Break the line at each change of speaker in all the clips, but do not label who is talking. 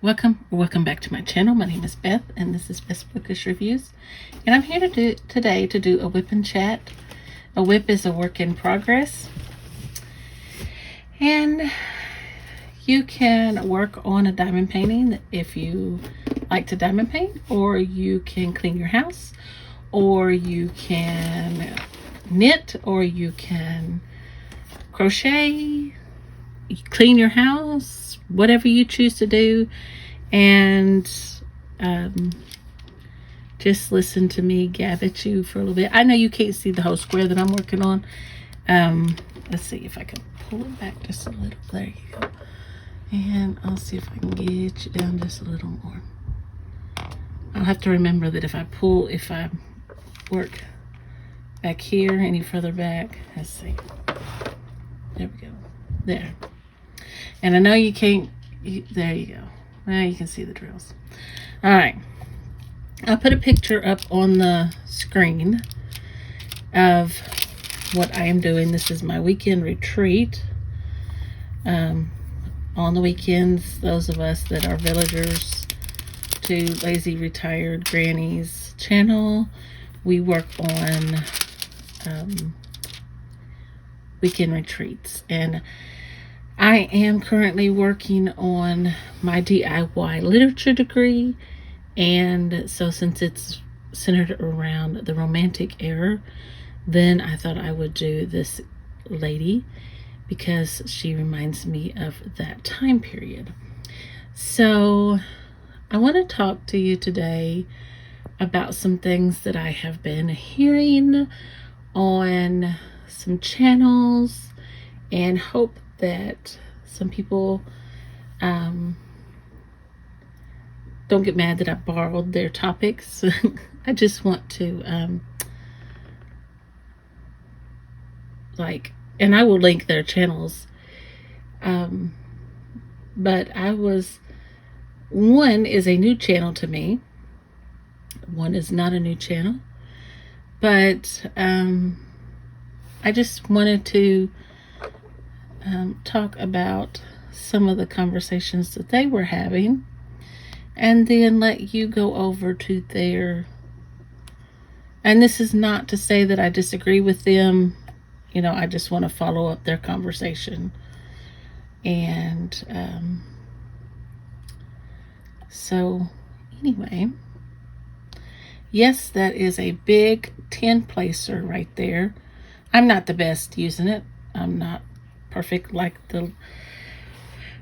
Welcome back to my channel. My name is Beth, and this is Beth's Bookish Reviews. And I'm here today to do a WIP and chat. A WIP is a work in progress, and you can work on a diamond painting if you like to diamond paint, or you can clean your house, or you can knit, or you can crochet, clean your house, whatever you choose to do. And just listen to me gab at you for a little bit. I know you can't see the whole square that I'm working on. Let's see if I can pull it back just a little. There you go. And I'll see if I can get you down just a little more. I'll have to remember that if I work back here any further back, let's see. There we go. There. And I know you can't, there you go. Now you can see the drills. All right. I'll put a picture up on the screen of what I am doing. This is my weekend retreat. On the weekends, those of us that are villagers to Lazy Retired Granny's channel, we work on weekend retreats. And I am currently working on my DIY literature degree, and so since it's centered around the Romantic era, then I thought I would do this lady because she reminds me of that time period. So I want to talk to you today about some things that I have been hearing on some channels, and hope that some people don't get mad that I borrowed their topics. I just want to and I will link their channels, but one is a new channel to me, one is not a new channel, but I just wanted to talk about some of the conversations that they were having, and then let you go over to their, and this is not to say that I disagree with them, you know, I just want to follow up their conversation. And so anyway, yes, that is a big 10 placer right there. I'm not the best using it. I'm not perfect like the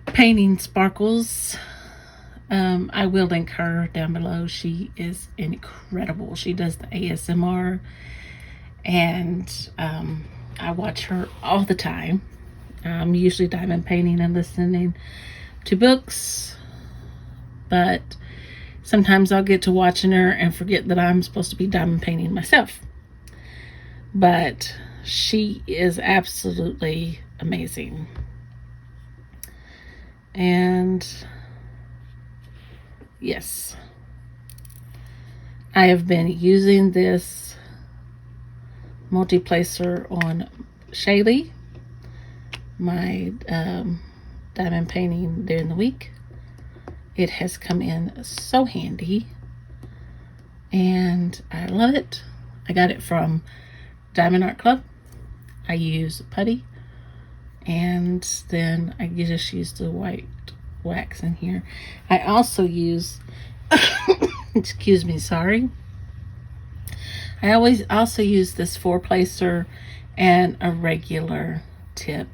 painting sparkles. I will link her down below. She is incredible. She does the ASMR, and I watch her all the time. I'm usually diamond painting and listening to books, but sometimes I'll get to watching her and forget that I'm supposed to be diamond painting myself. But she is absolutely amazing. And yes, I have been using this multi-placer on Shaylee, my diamond painting during the week. It has come in so handy, and I love it. I got it from Diamond Art Club. I use putty, and then I just use the white wax in here. I also use excuse me, sorry. I also use this 4-placer and a regular tip,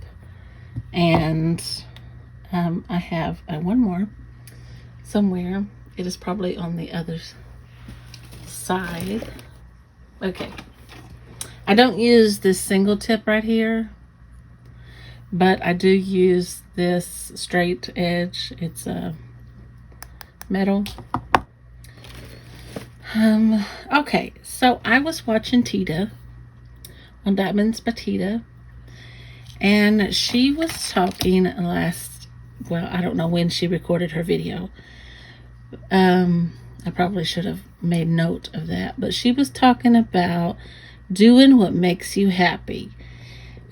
and I have one more somewhere. It is probably on the other side. Okay, I don't use this single tip right here, but I do use this straight edge. It's a metal. Okay, so I was watching Tita on Diamonds by Tita, and she was talking I don't know when she recorded her video. I probably should have made note of that, but she was talking about doing what makes you happy.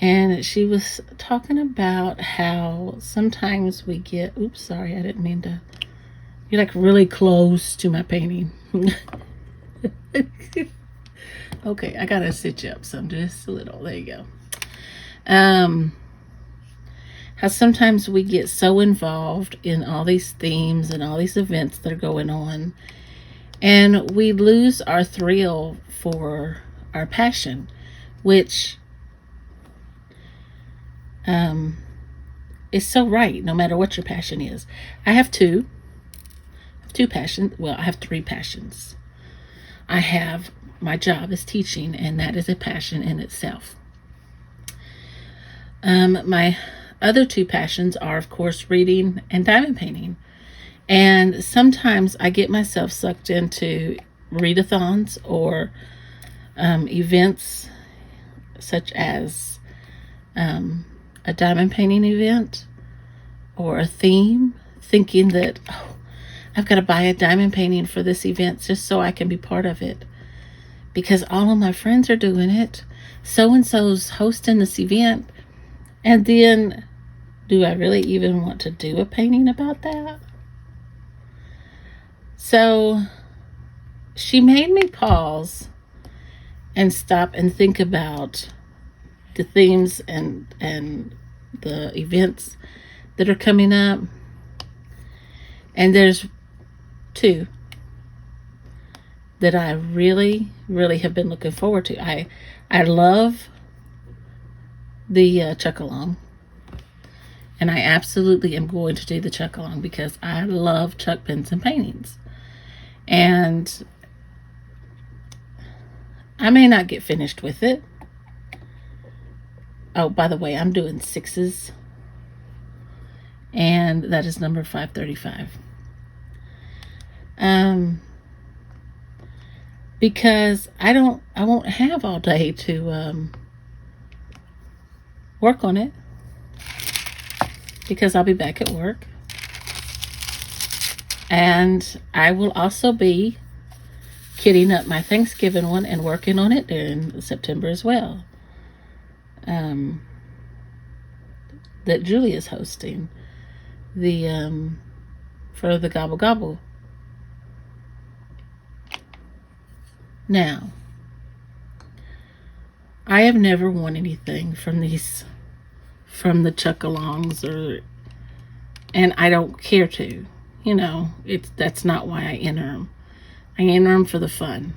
And she was talking about how sometimes we get, oops, sorry, I didn't mean to You're like really close to my painting. Okay, I gotta sit you up some, just a little. There you go. How sometimes we get so involved in all these themes and all these events that are going on, and we lose our thrill for our passion, which is so right, no matter what your passion is. I have two passions. Well, I have three passions. I have my job is teaching, and that is a passion in itself. My other two passions are, of course, reading and diamond painting. And sometimes I get myself sucked into readathons or events such as a diamond painting event or a theme, thinking that, oh, I've got to buy a diamond painting for this event just so I can be part of it because all of my friends are doing it. So-and-so's hosting this event. And then, do I really even want to do a painting about that? So she made me pause and stop and think about the themes and the events that are coming up. And there's two that I really, really have been looking forward to. I love the chuck-along. And I absolutely am going to do the chuck-along because I love chuck pins and paintings. And I may not get finished with it. Oh, by the way, I'm doing 6s. And that is number 535. Because I won't have all day to work on it. Because I'll be back at work. And I will also be kitting up my Thanksgiving one and working on it during September as well. That Julie is hosting. For the Gobble Gobble. Now, I have never won anything from the chuck-alongs and I don't care to. You know, that's not why I enter them. I enter them for the fun.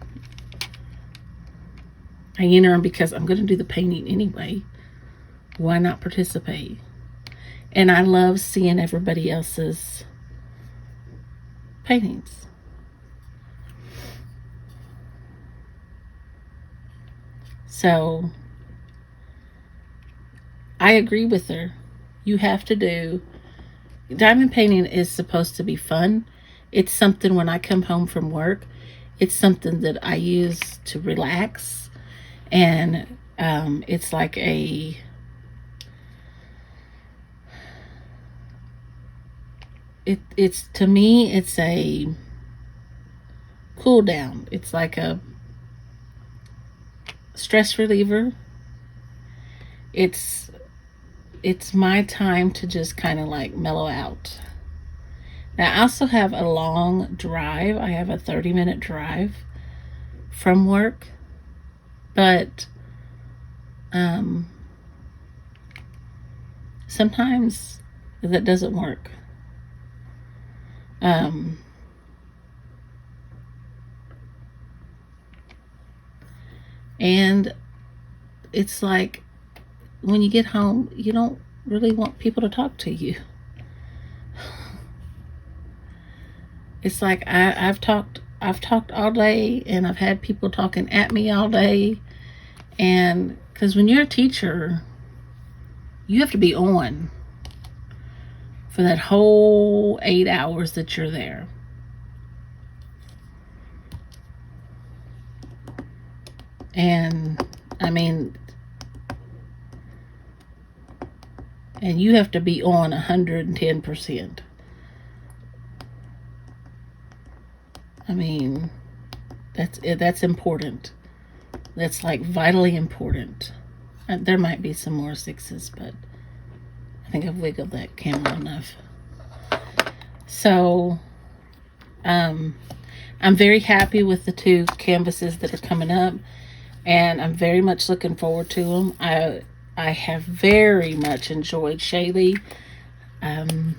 I enter them because I'm going to do the painting anyway. Why not participate? And I love seeing everybody else's paintings. So, I agree with her. You have to do... Diamond painting is supposed to be fun. It's something when I come home from work, it's something that I use to relax. And it's like it's to me, it's a cool down. It's like a stress reliever. It's my time to just kind of like mellow out. Now, I also have a long drive. I have a 30-minute drive from work, but sometimes that doesn't work. And it's like when you get home, you don't really want people to talk to you. It's like I've talked all day, and I've had people talking at me all day. And because when you're a teacher, you have to be on for that whole 8 hours that you're there. And I mean, and you have to be on 110%. I mean, that's important. That's like vitally important. There might be some more 6s, but I think I've wiggled that camera enough. So I'm very happy with the 2 canvases that are coming up, and I'm very much looking forward to them. I have very much enjoyed Shaylee. I'm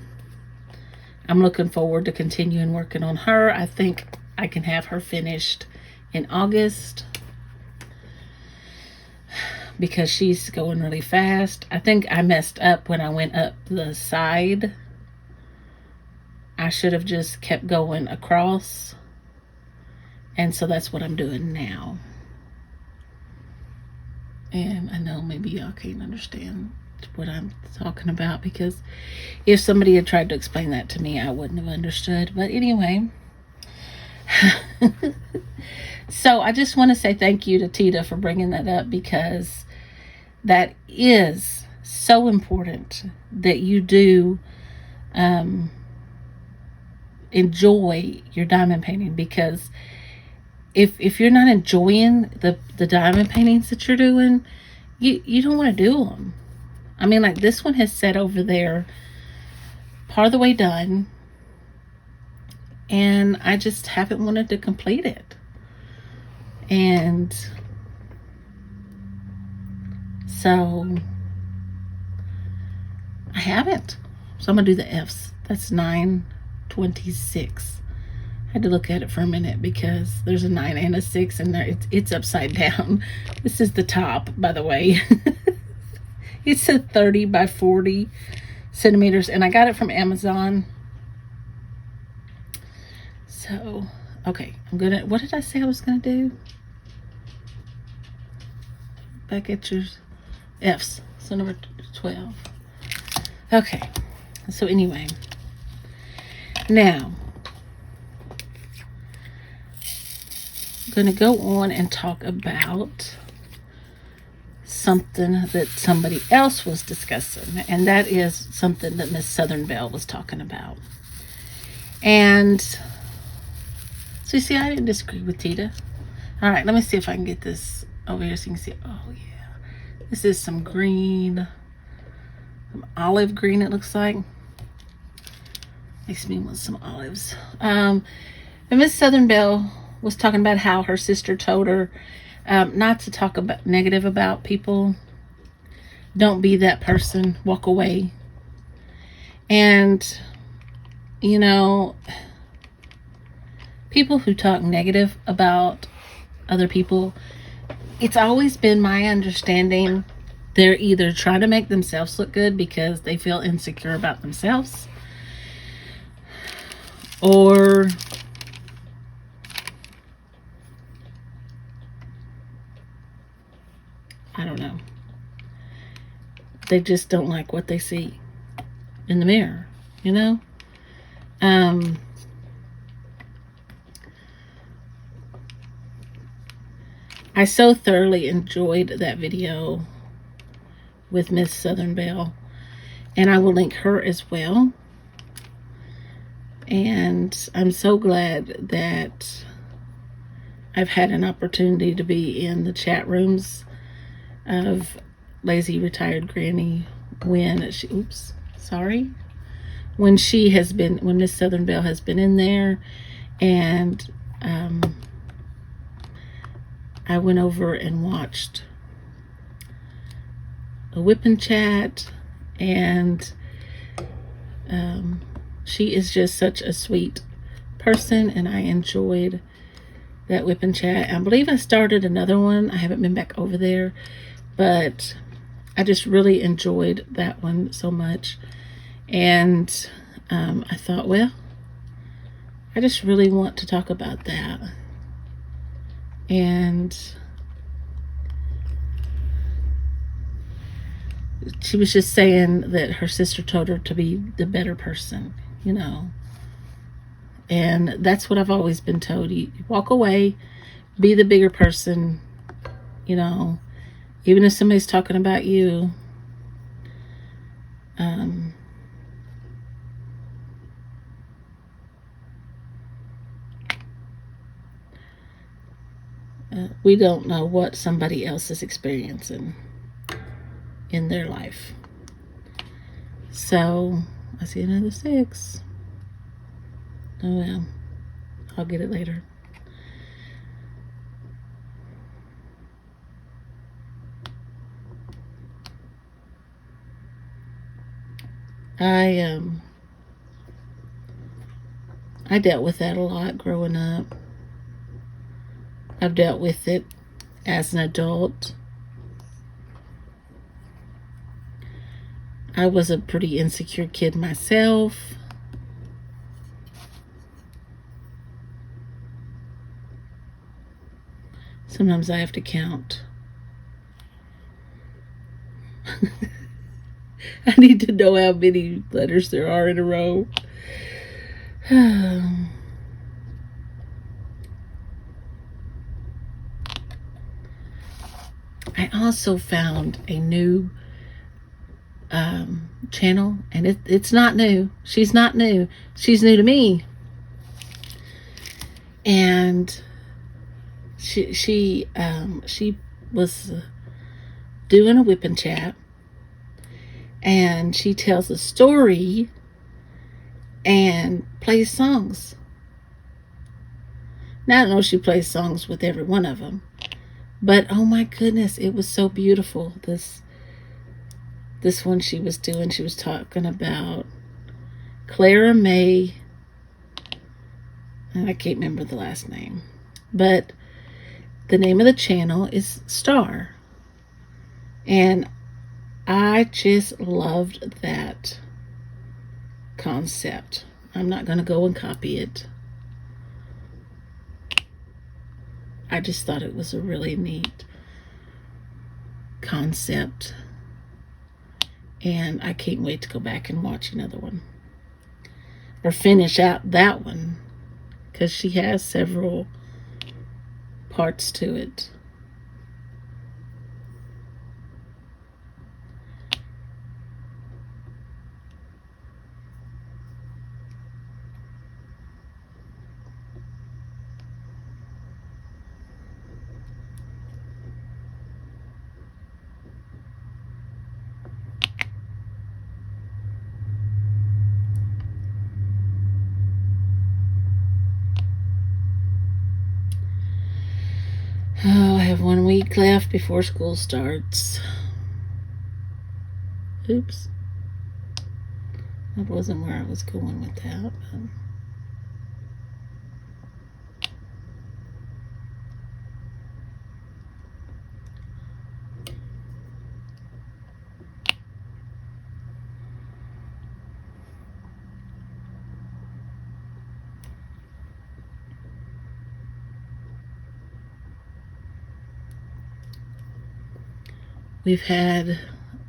looking forward to continuing working on her. I think I can have her finished in August because she's going really fast. I think I messed up when I went up the side. I should have just kept going across. And so that's what I'm doing now. And I know maybe y'all can't understand what I'm talking about, because if somebody had tried to explain that to me, I wouldn't have understood. But anyway, so I just want to say thank you to Tita for bringing that up, because that is so important that you do enjoy your diamond painting, because if you're not enjoying the diamond paintings that you're doing, you don't want to do them. I mean, like this one has sat over there part of the way done, and I just haven't wanted to complete it. And so I haven't. So I'm going to do the F's. That's 926. I had to look at it for a minute because there's a 9 and a 6 and there it's upside down. This is the top, by the way. It's a 30 by 40 centimeters, and I got it from Amazon. So, okay, what did I say I was gonna do? Back at your F's. So number 12. Okay, so anyway, now I'm gonna go on and talk about something that somebody else was discussing, and that is something that Miss Southern Belle was talking about. And so you see, I didn't disagree with Tita. All right, let me see if I can get this over here so you can see. Oh yeah, this is some green, some olive green, it looks like. Makes me want some olives. And Miss Southern Belle was talking about how her sister told her not to talk about negative about people. Don't be that person. Walk away. And you know, people who talk negative about other people, it's always been my understanding they're either trying to make themselves look good because they feel insecure about themselves, or I don't know, they just don't like what they see in the mirror, you know? I so thoroughly enjoyed that video with Miss Southern Belle, and I will link her as well. And I'm so glad that I've had an opportunity to be in the chat rooms of Lazy Retired Granny when she, when she has been, when Miss Southern Belle has been in there. And I went over and watched a WIP Chat, and she is just such a sweet person, and I enjoyed that WIP Chat. I believe I started another one. I haven't been back over there, but I just really enjoyed that one so much. And I thought, well, I just really want to talk about that. And she was just saying that her sister told her to be the better person, you know. And that's what I've always been told. You walk away, be the bigger person, you know. Even if somebody's talking about you, we don't know what somebody else is experiencing in their life. So I see another 6. Oh well. I'll get it later. I dealt with that a lot growing up. I've dealt with it as an adult. I was a pretty insecure kid myself. Sometimes I have to count. I need to know how many letters there are in a row. I also found a new channel, and it's not new. She's not new. She's new to me. And she was doing a WIP Chat, and she tells a story and plays songs. Now, I don't know if she plays songs with every one of them, but oh my goodness, it was so beautiful. This one she was doing, she was talking about Clara May, and I can't remember the last name, but the name of the channel is Star. And I just loved that concept. I'm not going to go and copy it. I just thought it was a really neat concept. And I can't wait to go back and watch another one. Or finish out that one. Because she has several parts to it. Oh, I have 1 week left before school starts. Oops. That wasn't where I was going with that. But we've had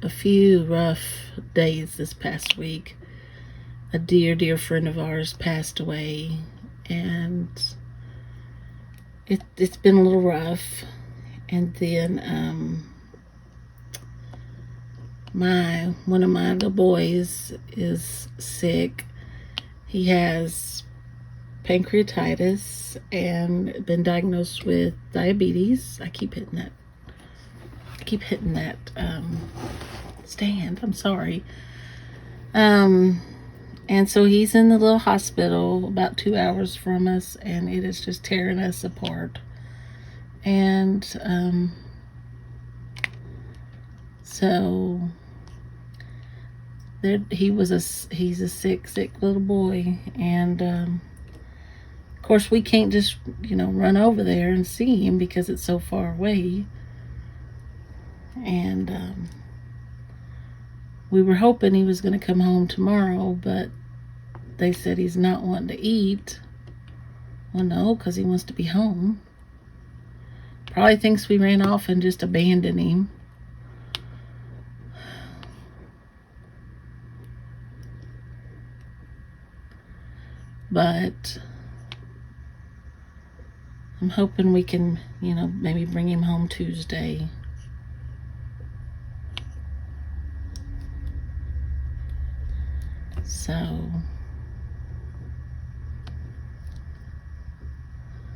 a few rough days this past week. A dear friend of ours passed away, and it's been a little rough. And then one of my little boys is sick. He has pancreatitis and been diagnosed with diabetes. I keep hitting that stand. I'm sorry. And so he's in the little hospital about 2 hours from us, and it is just tearing us apart. And so there, he's a sick little boy, and of course we can't just run over there and see him because it's so far away. And we were hoping he was going to come home tomorrow, but they said he's not wanting to eat. Well, no, because he wants to be home. Probably thinks we ran off and just abandoned him. But I'm hoping we can, maybe bring him home Tuesday. So,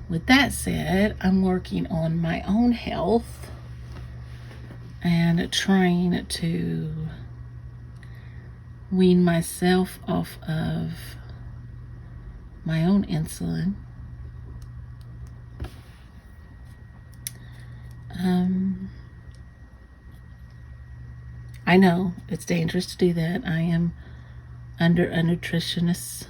with that said, I'm working on my own health and trying to wean myself off of my own insulin. I know it's dangerous to do that. I am under a nutritionist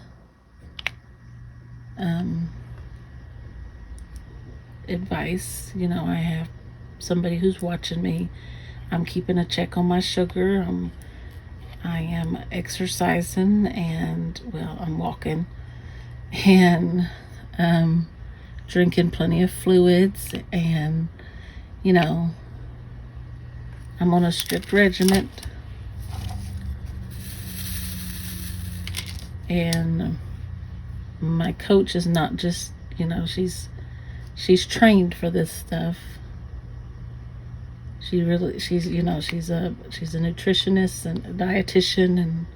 advice. You know, I have somebody who's watching me. I'm keeping a check on my sugar. I am exercising, and well, I'm walking and drinking plenty of fluids, and you know, I'm on a strict regimen, and my coach is not just, you know, she's trained for this stuff. She's you know, she's a nutritionist and a dietitian, and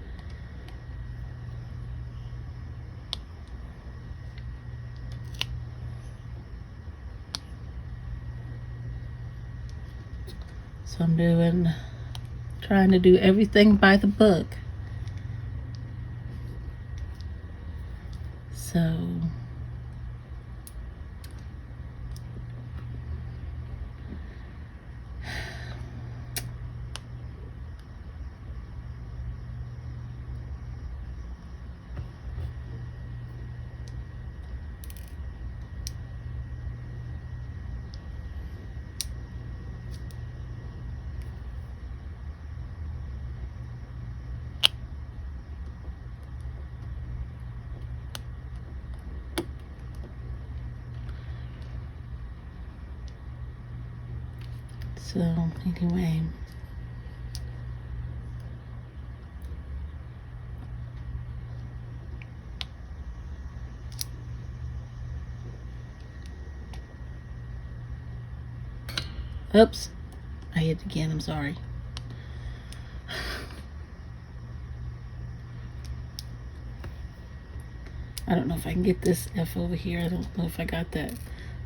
so I'm trying to do everything by the book. So anyway, oops, I hit it again. I'm sorry. I don't know if I can get this F over here. I don't know if I got that.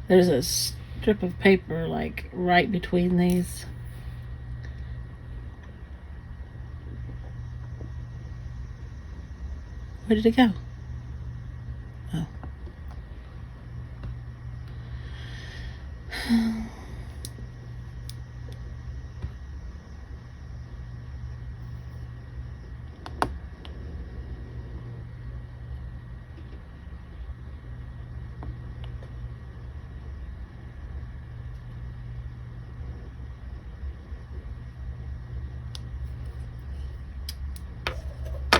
There's a strip of paper like right between these. Where did it go? Oh.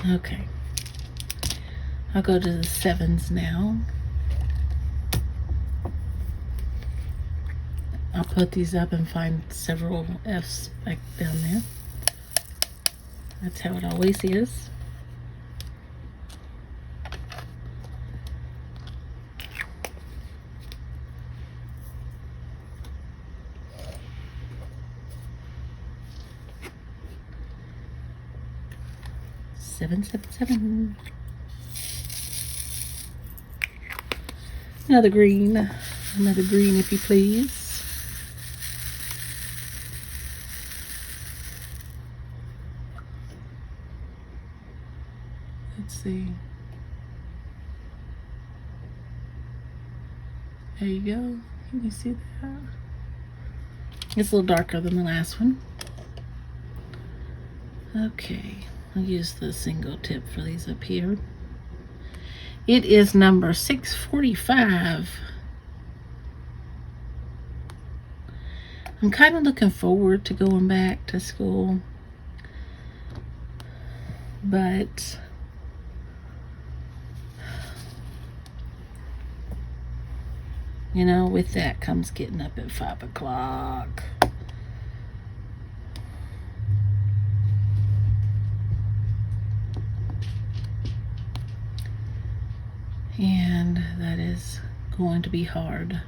Okay. I'll go to the 7s now. I'll put these up and find several F's back down there. That's how it always is. Seven, 7, 7. Another green if you please. Let's see. There you go. Can you see that? It's a little darker than the last one. Okay, I'll use the single tip for these up here. It is number 645. I'm kind of looking forward to going back to school, but you know, with that comes getting up at 5 o'clock. And that is going to be hard.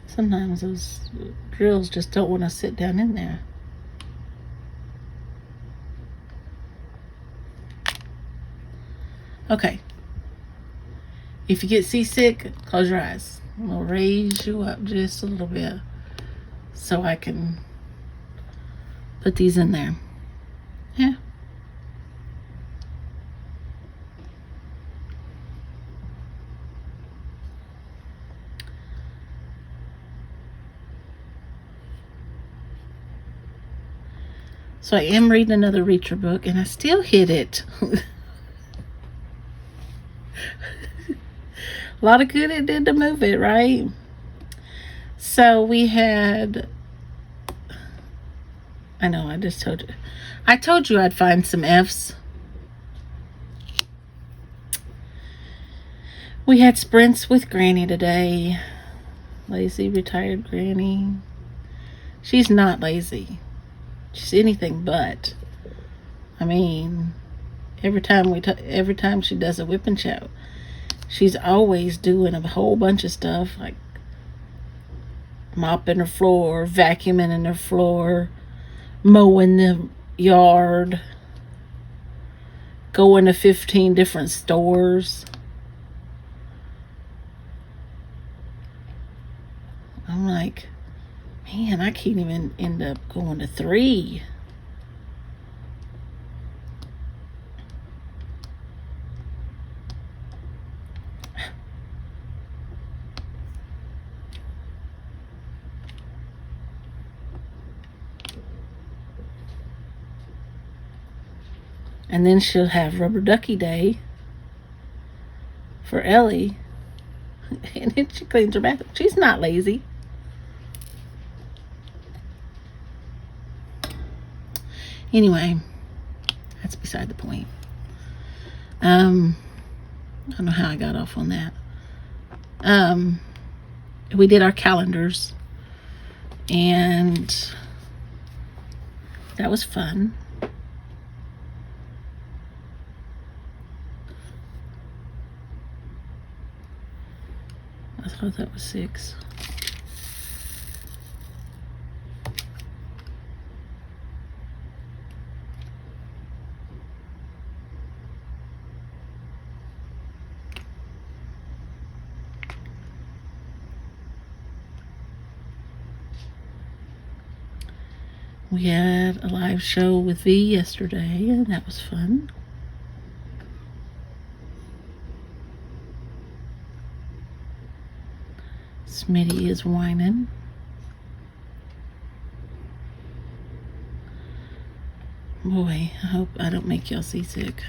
Sometimes those drills just don't want to sit down in there. Okay. If you get seasick, close your eyes. I'm going to raise you up just a little bit so I can put these in there. Yeah. So I am reading another Reacher book, and I still hit it. A lot of good it did to move it, right? So we had... I know, I just told you. I told you I'd find some F's. We had sprints with Granny today. Lazy, retired Granny. She's not lazy. She's anything but. I mean, every time she does a whip and chat, she's always doing a whole bunch of stuff, like mopping her floor, vacuuming her floor, mowing the yard, going to 15 different stores. I'm like, man, I can't even end up going to 3. And then she'll have rubber ducky day for Ellie. And then she cleans her bathroom. She's not lazy. Anyway, that's beside the point. I don't know how I got off on that. We did our calendars, and that was fun. I thought that was 6. We had a live show with V yesterday, and that was fun. Smitty is whining. Boy, I hope I don't make y'all seasick.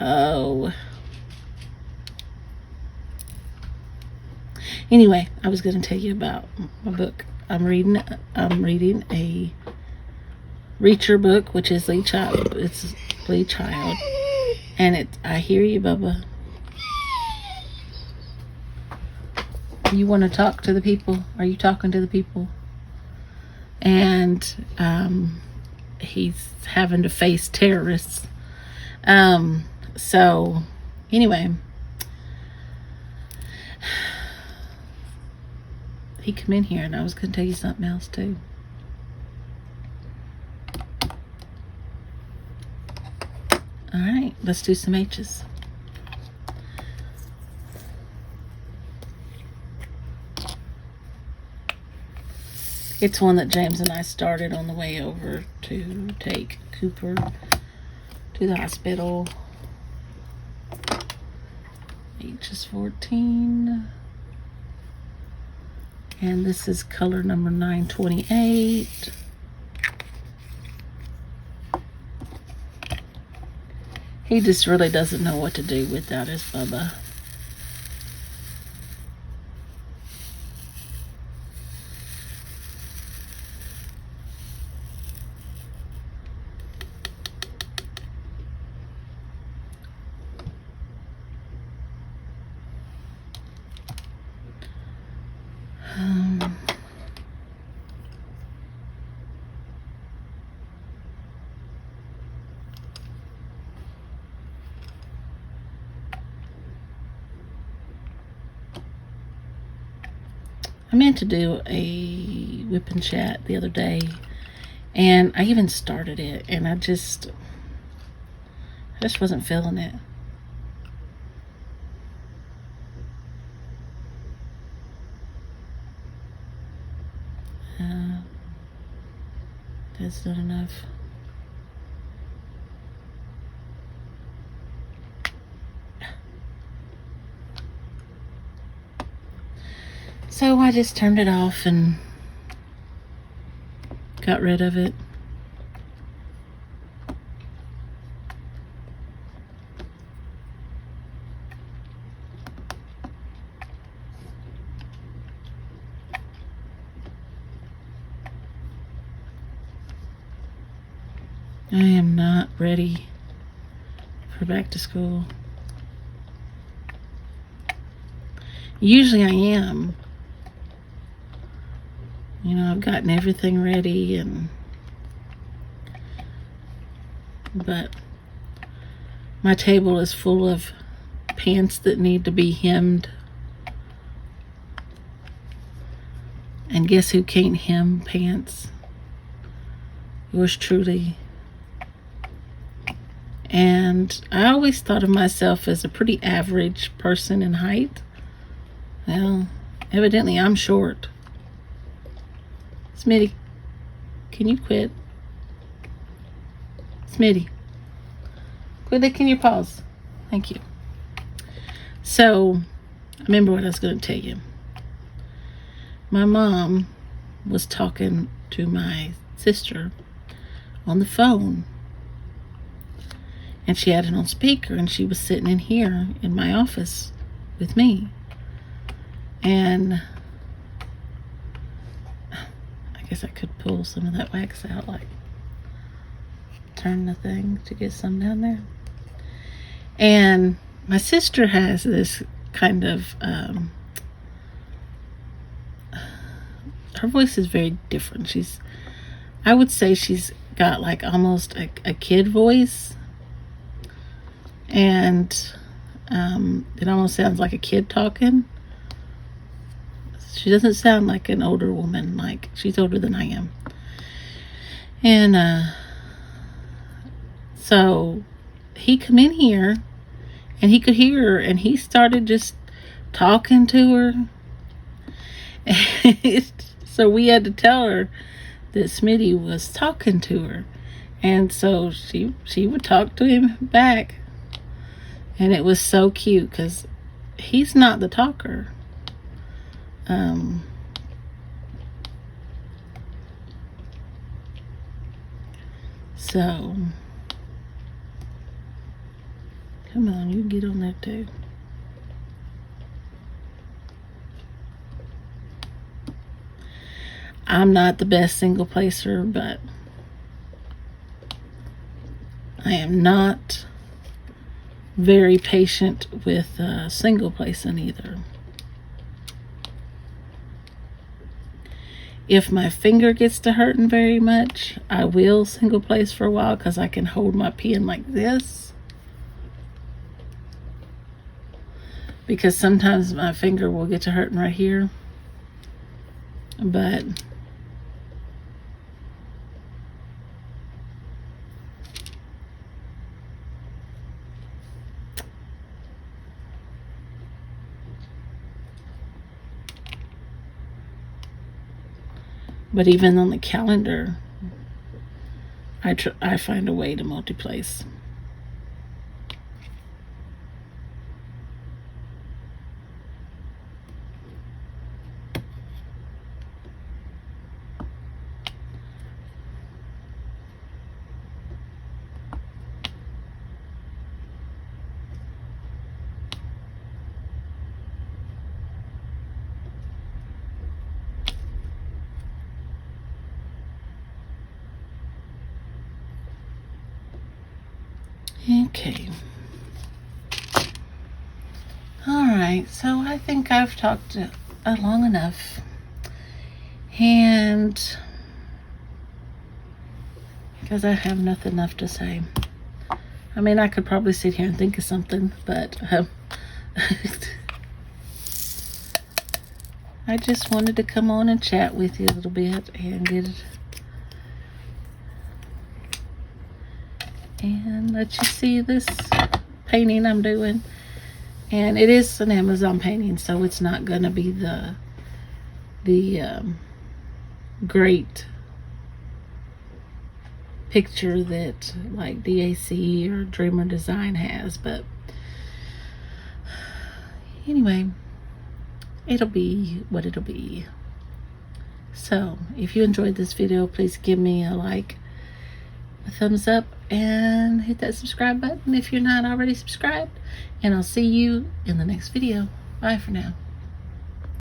Oh. Anyway, I was going to tell you about my book. I'm reading a Reacher book, which is Lee Child. It's Lee Child. And I hear you, Bubba. You want to talk to the people? Are you talking to the people? And he's having to face terrorists. So anyway, he come in here, and I was going to tell you something else too. All right, let's do some H's. It's one that James and I started on the way over to take Cooper to the hospital. H is 14. And this is color number 928. He just really doesn't know what to do without his Bubba. I meant to do a whip and chat the other day, and I even started it, and I just wasn't feeling it. That's not enough. So I just turned it off and got rid of it. I am not ready for back to school. Usually I am. You know, I've gotten everything ready, but my table is full of pants that need to be hemmed. And guess who can't hem pants? Yours truly. And I always thought of myself as a pretty average person in height. Well, evidently I'm short. Smitty, can you quit? Smitty, quit licking your paws. Thank you. So, I remember what I was going to tell you. My mom was talking to my sister on the phone. And she had it on speaker, and she was sitting in here in my office with me. And I guess I could pull some of that wax out, like turn the thing to get some down there. And my sister has this kind of, her voice is very different. I would say she's got like almost a kid voice. And it almost sounds like a kid talking. She doesn't sound like an older woman. Like, she's older than I am. And so he come in here and he could hear her, and he started just talking to her. So we had to tell her that Smitty was talking to her. And so she would talk to him back. And it was so cute because he's not the talker. So, come on, you get on there too. I'm not the best single placer, but I am not very patient with single placing either. If my finger gets to hurting very much, I will single place for a while because I can hold my pen like this. Because sometimes my finger will get to hurting right here. But even on the calendar, I find a way to multi-place. Okay. Alright, so I think I've talked long enough. And because I have nothing left to say. I mean, I could probably sit here and think of something, but I just wanted to come on and chat with you a little bit and let you see this painting I'm doing. And it is an Amazon painting, so it's not gonna be the great picture that like DAC or Dreamer Design has, but anyway, it'll be what it'll be. So if you enjoyed this video, please give me a like, a thumbs up, and hit that subscribe button if you're not already subscribed, and I'll see you in the next video. Bye for now.